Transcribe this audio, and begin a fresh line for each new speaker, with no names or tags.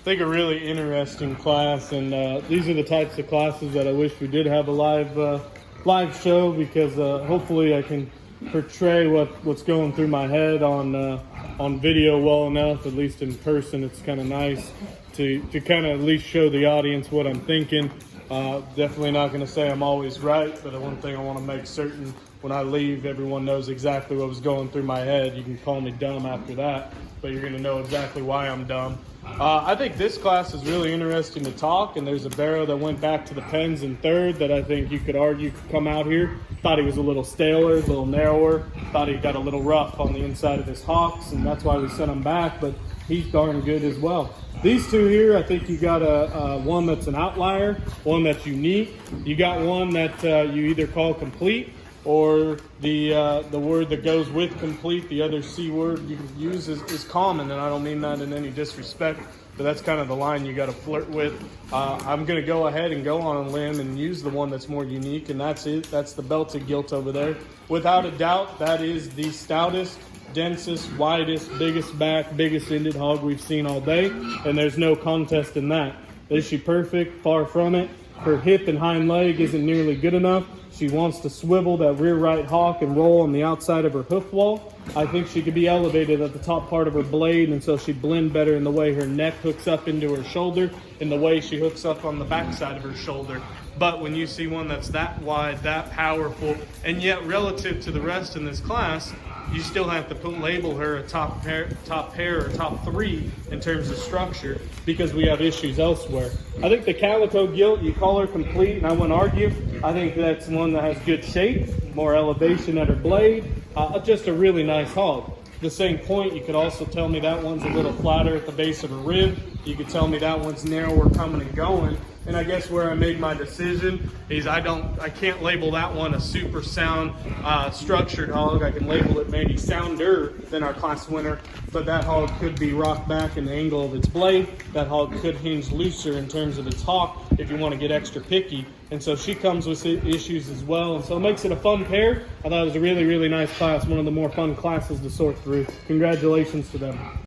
think a really interesting class, and these are the types of classes that I wish we did have a live show, because hopefully I can portray what's going through my head on video well enough. At least in person, it's kind of nice to kind of at least show the audience what I'm thinking. Definitely not going to say I'm always right, but the one thing I want to make certain when I leave, everyone knows exactly what was going through my head. You can call me dumb after that, but you're going to know exactly why I'm dumb. I think this class is really interesting to talk, and there's a barrow that went back to the pens in third that I think you could argue could come out here. Thought he was a little staler, a little narrower. Thought he got a little rough on the inside of his hocks, and that's why we sent him back, but he's darn good as well. These two here, I think you got one that's an outlier, one that's unique. You got one that you either call complete, or the word that goes with complete, the other C word you can use is common, and I don't mean that in any disrespect, but that's kind of the line you got to flirt with. I'm going to go ahead and go on a limb and use the one that's more unique, and that's it. That's the belted gilt over there. Without a doubt, that is the stoutest, densest, widest, biggest back, biggest ended hog we've seen all day, and there's no contest in that. Is she perfect? Far from it. Her hip and hind leg isn't nearly good enough. She wants to swivel that rear right hock and roll on the outside of her hoof wall. I think she could be elevated at the top part of her blade, and so she'd blend better in the way her neck hooks up into her shoulder, in the way she hooks up on the back side of her shoulder. But when you see one that's that wide, that powerful, and yet relative to the rest in this class, you still have to label her a top pair or top three in terms of structure, because we have issues elsewhere. I think the calico gilt, you call her complete, and I wouldn't argue. I think that's one that has good shape, more elevation at her blade, just a really nice hog. The same point, you could also tell me that one's a little flatter at the base of her rib. You could tell me that one's narrower coming and going. And I guess where I made my decision is I can't label that one a super sound structured hog. I can label it maybe sounder than our class winner, but that hog could be rocked back in the angle of its blade. That hog could hinge looser in terms of its hock if you want to get extra picky. And so she comes with issues as well, and so it makes it a fun pair. I thought it was a really, really nice class, one of the more fun classes to sort through. Congratulations to them.